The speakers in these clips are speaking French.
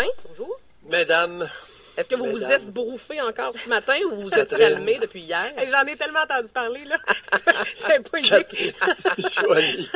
matin. Bonjour. Mesdames. Est-ce que vous vous esbrouffez encore ce matin ou vous êtes calmé depuis hier? Hey, j'en ai tellement entendu parler, là. C'est pas idée. Joanie.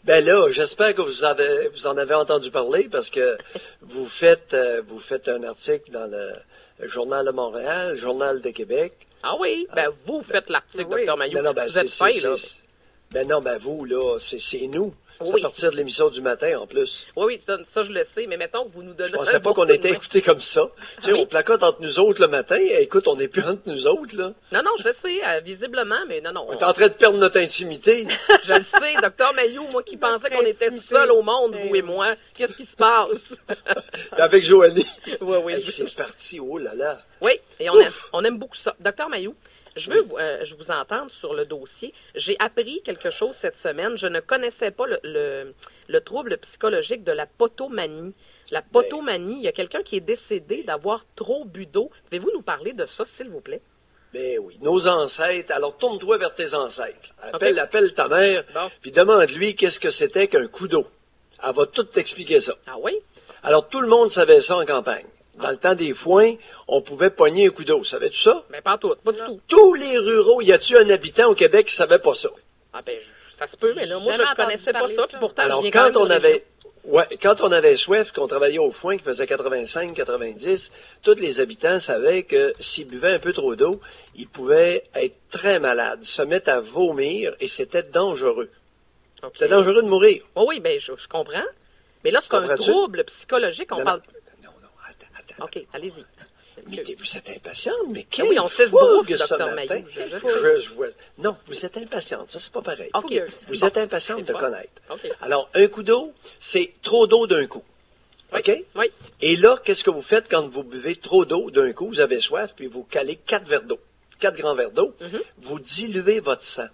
Ben là, j'espère que vous en avez entendu parler parce que vous faites un article dans le Journal de Montréal, le Journal de Québec. Ah oui? Ben vous faites l'article, Oui. Dr. Mailloux. Ben, vous êtes fin, là. Ben non, ben vous, là, c'est nous. C'est Oui. à partir de l'émission du matin, en plus. Oui, ça je le sais, mais mettons que vous nous donnez... Je pensais pas qu'on était écoutés comme ça. Tu sais, Oui. on placote entre nous autres le matin. Écoute, on n'est plus entre nous autres, là. Non, je le sais, visiblement, mais non. On est en train de perdre notre intimité. Je le sais, Dr. Mailloux, moi qui pensais qu'on était intimité. seuls au monde, vous et moi. Qu'est-ce qui se passe? Avec Joanie. Oui. Hey, c'est parti, oh là là. Oui, et on aime beaucoup ça. Dr. Mailloux, je veux vous entendre sur le dossier. J'ai appris quelque chose cette semaine. Je ne connaissais pas le trouble psychologique de la potomanie. La potomanie, il y a quelqu'un qui est décédé d'avoir trop bu d'eau. Pouvez-vous nous parler de ça, s'il vous plaît? Ben oui, nos ancêtres. Alors, tourne-toi vers tes ancêtres. Okay. Appelle ta mère, Bon. puis demande-lui qu'est-ce que c'était qu'un coup d'eau. Elle va tout t'expliquer ça. Ah oui? Alors, tout le monde savait ça en campagne. Dans le temps des foins, on pouvait pogner un coup d'eau. Savais-tu ça? Ben pas tout, pas du tout. Tous les ruraux, y a-tu un habitant au Québec qui savait pas ça? Ah ben, ça se peut, mais là, moi, je Jamais ne connaissais entendu pas parler ça, de puis ça. pourtant, Alors, je viens quand même de région. quand on avait soif, qu'on travaillait au foin, qui faisait 85, 90, tous les habitants savaient que s'ils buvaient un peu trop d'eau, ils pouvaient être très malades, se mettre à vomir, et c'était dangereux. Ok. C'était dangereux de mourir. Oh oui, ben, je comprends. Mais là, c'est un Comprends-tu? trouble psychologique, on Non, parle... non, attends. OK, allez-y. Mais vous êtes impatiente, mais Ah oui, quelle on s'esbrouffe, fougue ce Dr. matin. Mailloux, je sais. Je vois. Non, vous êtes impatiente, ça c'est pas pareil. OK. Fougueuse. Vous êtes impatiente C'est de bon. connaître. OK. Alors, un coup d'eau, c'est trop d'eau d'un coup. Oui. OK? Oui. Et là, qu'est-ce que vous faites quand vous buvez trop d'eau d'un coup? Vous avez soif, puis vous calez 4 verres d'eau. 4 grands verres d'eau. Mhm. Vous diluez votre sang.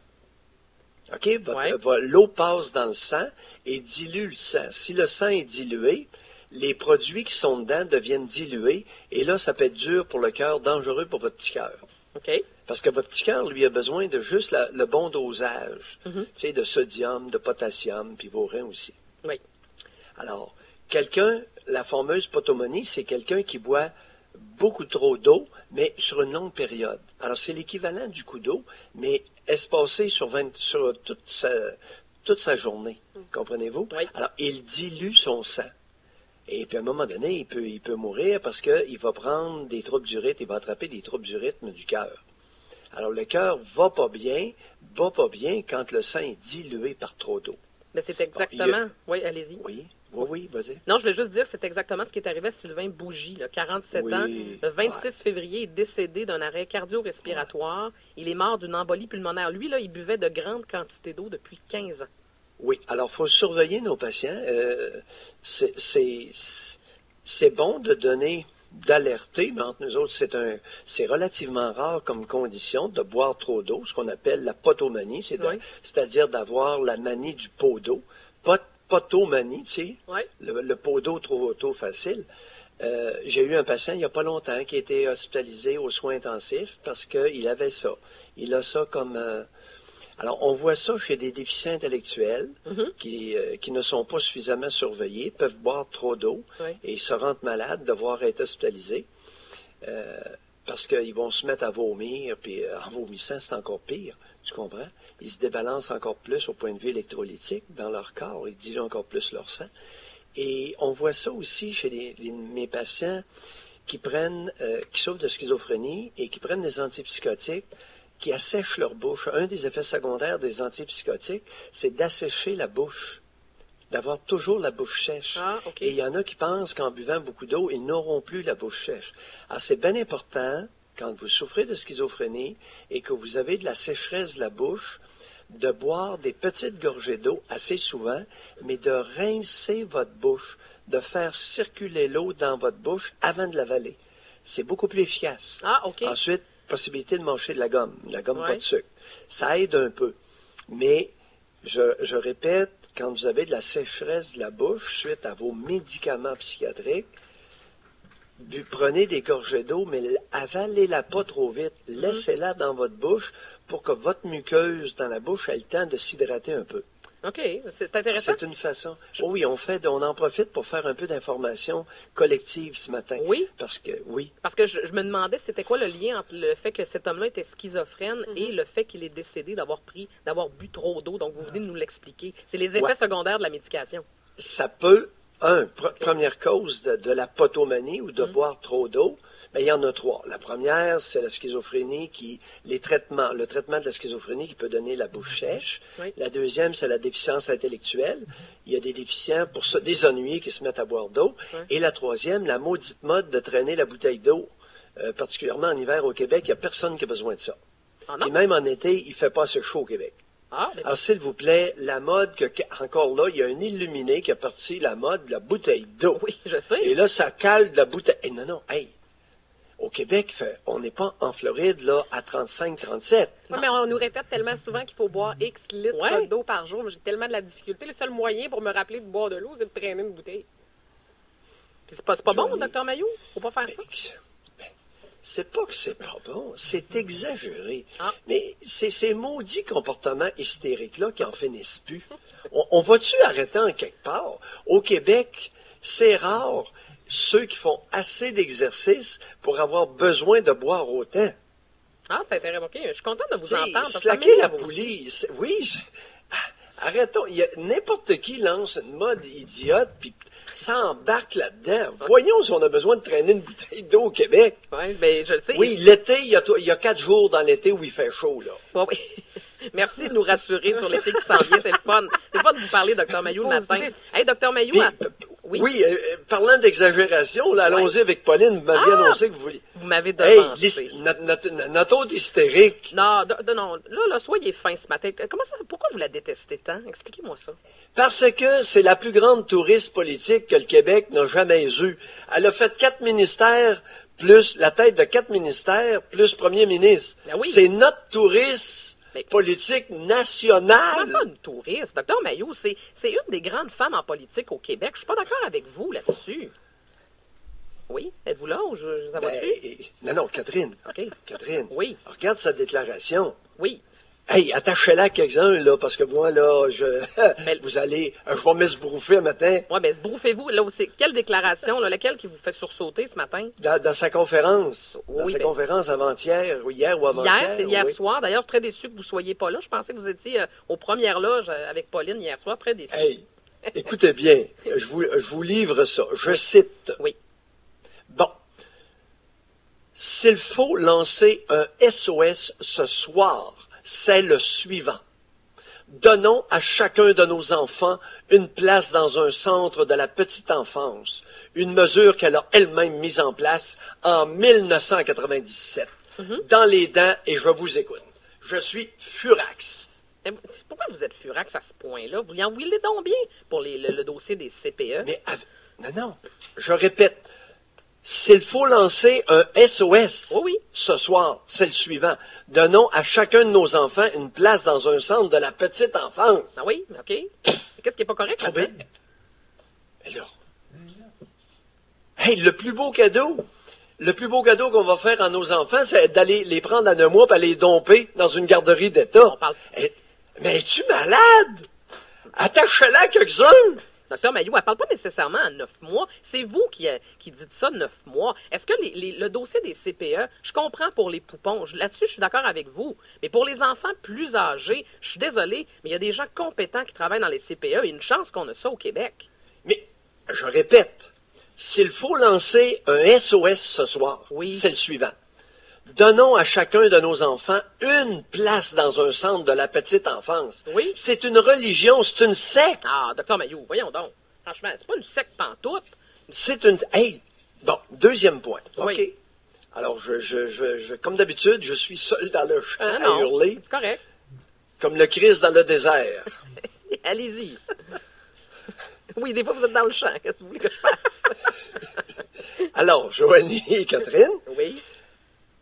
OK? Ouais. L'eau passe dans le sang et dilue le sang. Si le sang est dilué, les produits qui sont dedans deviennent dilués. Et là, ça peut être dur pour le cœur, dangereux pour votre petit cœur. OK. Parce que votre petit cœur, lui, a besoin de juste le bon dosage. Mhm. Tu sais, de sodium, de potassium, puis vos reins aussi. Oui. Alors, la fameuse potomanie, c'est quelqu'un qui boit beaucoup trop d'eau, mais sur une longue période. Alors, c'est l'équivalent du coup d'eau, mais espacé sur toute sa journée. Comprenez-vous? Oui. Alors, il dilue son sang. Et puis, à un moment donné, il peut mourir parce qu'il va prendre des troubles du rythme, il va attraper des troubles du rythme du cœur. Alors, le cœur bat pas bien quand le sang est dilué par trop d'eau. Mais c'est exactement... Oui, allez-y. Oui, vas-y. Non, je voulais juste dire que c'est exactement ce qui est arrivé à Sylvain Bougie, là, 47 Oui. ans. Le 26 février, il est décédé d'un arrêt cardio-respiratoire. Il est mort d'une embolie pulmonaire. Lui, là, il buvait de grandes quantités d'eau depuis 15 ans. Oui, alors il faut surveiller nos patients. C'est bon de donner, d'alerter, mais entre nous autres, c'est relativement rare comme condition de boire trop d'eau, ce qu'on appelle la potomanie, c'est-à-dire d'avoir la manie du pot d'eau. Potomanie, tu sais, Oui. le pot d'eau trop facile. J'ai eu un patient il n'y a pas longtemps qui a été hospitalisé aux soins intensifs parce qu'il avait ça. Il a ça comme... Alors, on voit ça chez des déficients intellectuels qui ne sont pas suffisamment surveillés, peuvent boire trop d'eau Oui. et se rendent malades, devoir être hospitalisés parce qu'ils vont se mettre à vomir, puis en vomissant, c'est encore pire, tu comprends? Ils se débalancent encore plus au point de vue électrolytique dans leur corps, ils diluent encore plus leur sang. Et on voit ça aussi chez mes patients qui souffrent de schizophrénie et qui prennent des antipsychotiques, qui assèchent leur bouche. Un des effets secondaires des antipsychotiques, c'est d'assécher la bouche, d'avoir toujours la bouche sèche. Ah, OK. Et il y en a qui pensent qu'en buvant beaucoup d'eau, ils n'auront plus la bouche sèche. Alors, c'est bien important, quand vous souffrez de schizophrénie et que vous avez de la sécheresse de la bouche, de boire des petites gorgées d'eau assez souvent, mais de rincer votre bouche, de faire circuler l'eau dans votre bouche avant de l'avaler. C'est beaucoup plus efficace. Ah, OK. Ensuite, possibilité de manger de la gomme Ouais. pas de sucre. Ça aide un peu. Mais, je répète, quand vous avez de la sécheresse de la bouche suite à vos médicaments psychiatriques, prenez des gorgées d'eau, mais avalez-la pas trop vite. Laissez-la dans votre bouche pour que votre muqueuse dans la bouche ait le temps de s'hydrater un peu. OK, c'est intéressant. C'est une façon. Oui, on en profite pour faire un peu d'information collective ce matin. Oui. Parce que, oui. Parce que je me demandais c'était quoi le lien entre le fait que cet homme-là était schizophrène et le fait qu'il est décédé d'avoir bu trop d'eau. Donc, vous venez de nous l'expliquer. C'est les effets secondaires de la médication. Ça peut, première cause de la potomanie ou de boire trop d'eau, mais il y en a trois. La première, c'est la schizophrénie le traitement de la schizophrénie qui peut donner la bouche sèche. Oui. La deuxième, c'est la déficience intellectuelle. Il y a des déficients, pour ça, des ennuyés qui se mettent à boire d'eau. Oui. Et la troisième, la maudite mode de traîner la bouteille d'eau, particulièrement en hiver au Québec. Il n'y a personne qui a besoin de ça. Ah non? Et même en été, il ne fait pas assez chaud au Québec. Ah, mais Alors, s'il vous plaît, la mode, encore là, il y a un illuminé qui a parti la mode de la bouteille d'eau. oui, je sais. Et là, ça cale de la bouteille. Et non, hey, au Québec, on n'est pas en Floride, là, à 35, 37. Oui, mais on nous répète tellement souvent qu'il faut boire X litres Ouais. d'eau par jour. J'ai tellement de la difficulté. Le seul moyen pour me rappeler de boire de l'eau, c'est de traîner une bouteille. Puis c'est pas bon, Johnny. docteur Mailloux? Faut pas faire ça. C'est pas que c'est pas bon, c'est exagéré. Ah. Mais c'est ces maudits comportements hystériques-là qui en finissent plus. On va-tu arrêter en quelque part? Au Québec, c'est rare ceux qui font assez d'exercice pour avoir besoin de boire autant. Ah, c'est intéressant. OK, je suis contente de vous T'sais, entendre. parce que ça slacker la m'énerve aussi. poulie, arrêtons. N'importe qui lance une mode idiote, puis s'embarque là-dedans. Voyons si on a besoin de traîner une bouteille d'eau au Québec. Oui, bien, je le sais. Oui, l'été, il y a 4 jours dans l'été où il fait chaud, là. Ouais, oui. Merci de nous rassurer sur l'été qui s'en vient. C'est le fun. C'est le fun de vous parler, docteur Mailloux, le matin. Positif. Hey, docteur Mailloux. Puis, Oui. parlant d'exagération, là, allons-y avec Pauline. Vous m'aviez annoncé que vous vouliez... Vous m'avez Hey, devancé. notre autre hystérique, Non, non. Là, soyez fin ce matin. Pourquoi vous la détestez tant? Expliquez-moi ça. parce que c'est la plus grande touriste politique que le Québec n'a jamais eue. Elle a fait 4 ministères, plus la tête de 4 ministères, plus premier ministre. Ben oui. C'est notre touriste Mais- politique nationale. Comment ça, une touriste? Docteur Mailloux, c'est une des grandes femmes en politique au Québec. Je suis pas d'accord avec vous là-dessus. Oui? Êtes-vous là ou ça va-tu? Non, Catherine. OK. Catherine. Oui. Regarde sa déclaration. Oui. Hey, attachez-la à quelques-uns, là, parce que moi, là, je vais m'esbrouffer un matin. Oui, bien, brouffez-vous. Là, c'est quelle déclaration, là, laquelle qui vous fait sursauter ce matin? Dans sa conférence. Oui, Dans sa ben- conférence avant-hier, ou hier ou avant-hier. Hier, c'est hier oui. soir. D'ailleurs, je suis très déçu que vous ne soyez pas là. Je pensais que vous étiez aux premières loges avec Pauline hier soir. Très déçu. Hey, écoutez bien, je vous livre ça. Je cite. Oui. Bon. S'il faut lancer un SOS ce soir, c'est le suivant. Donnons à chacun de nos enfants une place dans un centre de la petite enfance, une mesure qu'elle a elle-même mise en place en 1997. Dans les dents, et je vous écoute. Je suis furax. Pourquoi vous êtes furax à ce point-là? Vous lui envoyez donc bien pour le dossier des CPE. Mais, non, je répète, s'il faut lancer un SOS Oh oui. ce soir, c'est le suivant. Donnons à chacun de nos enfants une place dans un centre de la petite enfance. Ah oui? OK. Qu'est-ce qui n'est pas correct Ah ben, là-dedans? mais là, hey, le plus beau cadeau qu'on va faire à nos enfants, c'est d'aller les prendre à 9 mois et les domper dans une garderie d'État. On parle- Mais es-tu malade? Attache-la à quelques-uns. Docteur Mailloux, elle ne parle pas nécessairement à 9 mois. C'est vous qui dites ça, 9 mois. Est-ce que le dossier des CPE, je comprends pour les poupons. Là-dessus, je suis d'accord avec vous. Mais pour les enfants plus âgés, je suis désolée, mais il y a des gens compétents qui travaillent dans les CPE. Et une chance qu'on a ça au Québec. Mais, je répète, s'il faut lancer un SOS ce soir, Oui. c'est le suivant. Donnons à chacun de nos enfants une place dans un centre de la petite enfance. Oui. C'est une religion, c'est une secte. Ah, docteur Mailloux, voyons donc. Franchement, c'est pas une secte pantoute. C'est une... Hey, bon, deuxième point. Oui. OK. Alors, comme d'habitude, je suis seul dans le champ Ah à non, hurler, c'est correct. comme le Christ dans le désert. Allez-y. Oui, des fois, vous êtes dans le champ. Qu'est-ce que vous voulez que je fasse? Alors, Joanie et Catherine, Oui,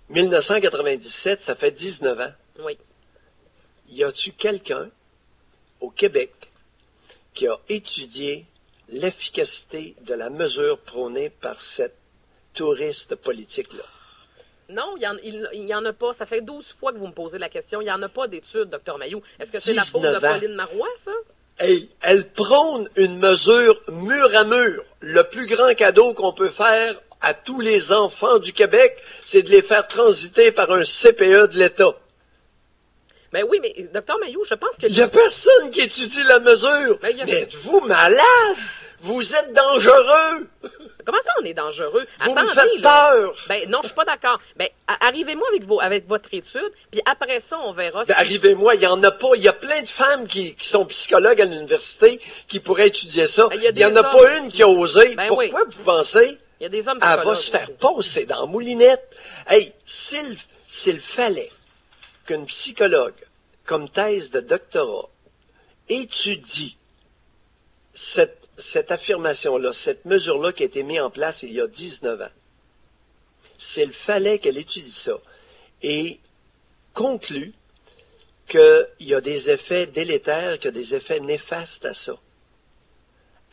1997, ça fait 19 ans. oui. Y a-tu quelqu'un au Québec qui a étudié l'efficacité de la mesure prônée par cette touriste politique-là? Non, il n'y en a pas. Ça fait 12 fois que vous me posez la question. Il n'y en a pas d'études, docteur Mailloux. Est-ce que c'est la faute de 19 ans. Pauline Marois, ça? Hey, elle prône une mesure mur à mur. Le plus grand cadeau qu'on peut faire à tous les enfants du Québec, c'est de les faire transiter par un CPE de l'État. Ben oui, mais Dr Mailloux, je pense que... Il n'y a personne qui étudie la mesure. Ben, Mais êtes-vous malade? Vous êtes dangereux. Comment ça, on est dangereux? Vous me Attendez, faites là. peur. Ben non, je suis pas d'accord. Ben, arrivez-moi avec votre étude, puis après ça, on verra Ben, arrivez-moi, il y en a pas. Il y a plein de femmes qui sont psychologues à l'université qui pourraient étudier ça. Ben, il n'y en des a pas hommes une aussi. qui a osé. Ben Pourquoi oui. vous pensez? Il y a des hommes Elle psychologues va se faire aussi. passer dans la moulinette. Hey, s'il fallait qu'une psychologue, comme thèse de doctorat, étudie cette affirmation-là, cette mesure-là qui a été mise en place il y a 19 ans, s'il fallait qu'elle étudie ça et conclue qu'il y a des effets délétères, qu'il y a des effets néfastes à ça,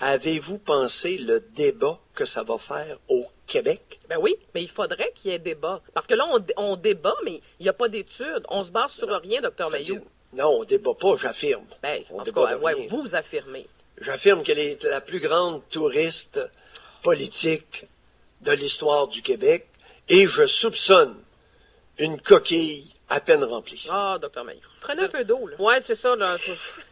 avez-vous pensé le débat que ça va faire au Québec? Ben oui, mais il faudrait qu'il y ait débat. Parce que là, on débat, mais il n'y a pas d'études. On se base sur rien, Dr Mailloux. Non, on ne débat pas, j'affirme. Ben, On en tout débat cas, de ouais, rien. vous affirmez. J'affirme qu'elle est la plus grande touriste politique de l'histoire du Québec et je soupçonne une coquille à peine remplie. Ah, Dr Mailloux. Prenez un peu d'eau, là. Ouais, c'est ça, là.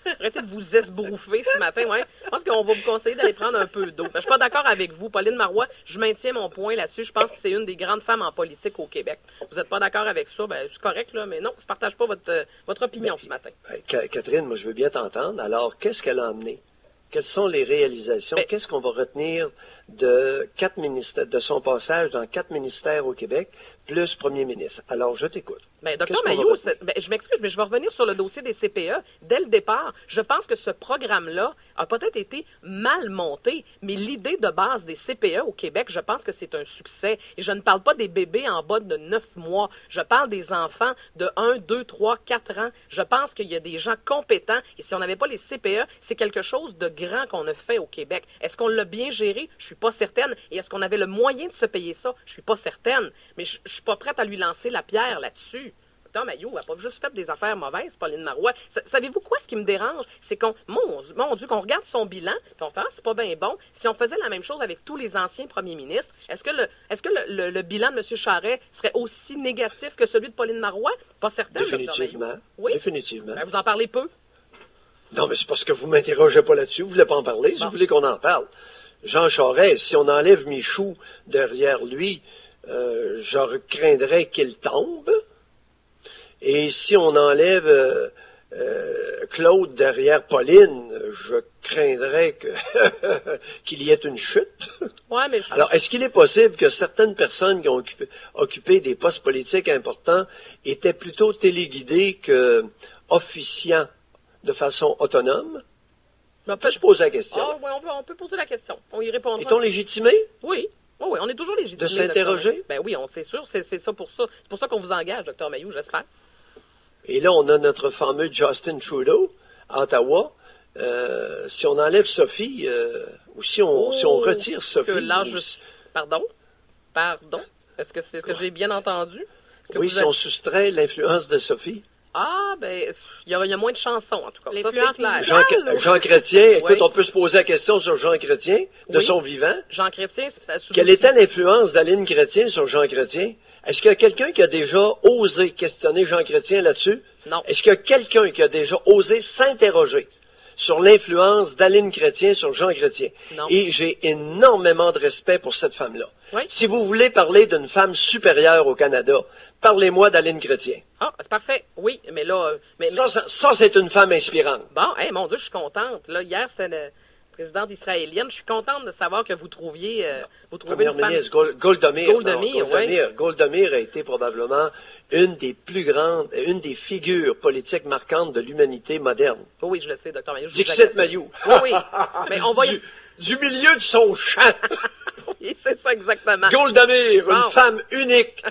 Arrêtez de vous esbrouffer ce matin, ouais. Je pense qu'on va vous conseiller d'aller prendre un peu d'eau. Ben, je suis pas d'accord avec vous, Pauline Marois. Je maintiens mon point là-dessus. Je pense que c'est une des grandes femmes en politique au Québec. Vous n'êtes pas d'accord avec ça, ben, c'est correct, là, mais non, je partage pas votre opinion ce matin. Catherine, moi je veux bien t'entendre. Alors, qu'est-ce qu'elle a amené? Quelles sont les réalisations? Ben- Qu'est-ce qu'on va retenir de son passage dans 4 ministères au Québec, plus premier ministre? Alors, je t'écoute. Ben, Qu'est-ce Dr qu'on va Mailloux, retenir? je m'excuse, mais je vais revenir sur le dossier des CPE. Dès le départ, je pense que ce programme-là a peut-être été mal monté, mais l'idée de base des CPE au Québec, je pense que c'est un succès. Et je ne parle pas des bébés en bas de 9 mois. Je parle des enfants de 1, 2, 3, 4 ans. Je pense qu'il y a des gens compétents. Et si on n'avait pas les CPE, c'est quelque chose de grand qu'on a fait au Québec. Est-ce qu'on l'a bien géré? Je suis pas certaine. Et est-ce qu'on avait le moyen de se payer ça? Je suis pas certaine. Mais je suis pas prête à lui lancer la pierre là-dessus. Dr Mailloux n'a pas juste fait des affaires mauvaises, Pauline Marois. Savez-vous quoi, ce qui me dérange? C'est mon Dieu, qu'on regarde son bilan, puis on fait, ah, c'est pas bien bon. Si on faisait la même chose avec tous les anciens premiers ministres, est-ce que le bilan de M. Charest serait aussi négatif que celui de Pauline Marois? Pas certain, Dr Mailloux. Définitivement. Oui? Définitivement. Ben, vous en parlez peu. Non, mais c'est parce que vous ne m'interrogez pas là-dessus. Vous ne voulez pas en parler. Si Bon. vous voulez qu'on en parle. Jean Charest, si on enlève Michou derrière lui, je craindrais qu'il tombe. Et si on enlève Claude derrière Pauline, je craindrais qu'il y ait une chute. Ouais, mais Alors, est-ce qu'il est possible que certaines personnes qui ont occupé des postes politiques importants étaient plutôt téléguidées que officiant de façon autonome? Ben, On peut se poser la question. Ah, ouais, on peut poser la question. On y répondra. Est-on légitimé? Oui. Oui, oui, on est toujours légitime. De s'interroger? Ben oui, c'est sûr, c'est ça pour ça. C'est pour ça qu'on vous engage, Dr Mailloux, j'espère. Et là, on a notre fameux Justin Trudeau à Ottawa. Si on enlève Sophie, ou si on retire Sophie... Que là, ou- Pardon? Est-ce que c'est ce que j'ai bien entendu? Est-ce que oui, vous si êtes- on soustrait l'influence de Sophie. Ah, ben, il y a moins de chansons, en tout cas. Ça, L'influence c'est clair. Jean Chrétien, écoute, Oui. on peut se poser la question sur Jean Chrétien, de Oui. son vivant. Jean Chrétien, Quelle était l'influence d'Aline Chrétien sur Jean Chrétien? Est-ce qu'il y a quelqu'un qui a déjà osé questionner Jean Chrétien là-dessus? Non. Est-ce qu'il y a quelqu'un qui a déjà osé s'interroger sur l'influence d'Aline Chrétien sur Jean Chrétien? Non. Et j'ai énormément de respect pour cette femme-là. Oui. Si vous voulez parler d'une femme supérieure au Canada, parlez-moi d'Aline Chrétien. Ah, c'est parfait. Oui, mais là... Ça, c'est une femme inspirante. Bon, mon Dieu, je suis contente. Là, hier, c'était le présidente israélienne. Je suis contente de savoir que vous trouvez une Première femme... ministre Golda Meir. Golda Meir, oui. Golda Meir a été probablement une des plus grandes, une des figures politiques marquantes de l'humanité moderne. Oh oui, je le sais, Dr Mailloux. je vous Dixit agresse. Mailloux. Oui, oui. Mais on va y... Du milieu de son champ. Oui, c'est ça exactement. Golda Meir, Bon. une femme unique.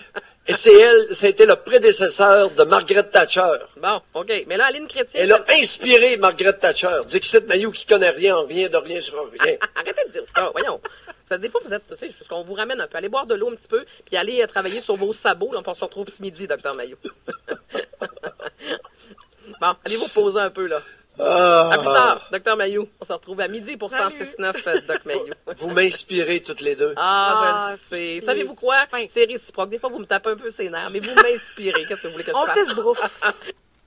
Et c'était le prédécesseur de Margaret Thatcher. Bon, OK. Mais là, Aline Chrétien... Elle a inspiré Margaret Thatcher. Dixit Mailloux qui connaît rien de rien sur rien. Arrêtez de dire ça, voyons. Parce que des fois, vous êtes, tu sais, juste qu'on vous ramène un peu. Allez boire de l'eau un petit peu, puis allez travailler sur vos sabots. Là, on se retrouve ce midi, Dr Mailloux. Bon, allez vous reposer un peu, là. À plus tard, Dr Mayou. On se retrouve à midi pour Salut. 106.9, Doc Mayou. Vous m'inspirez toutes les deux. Ah, je le Ah, sais. c'est Savez-vous quoi? fin. C'est réciproque. Des fois, vous me tapez un peu ses nerfs, mais vous m'inspirez. Qu'est-ce que vous voulez que je On fasse? s'esbrouffe.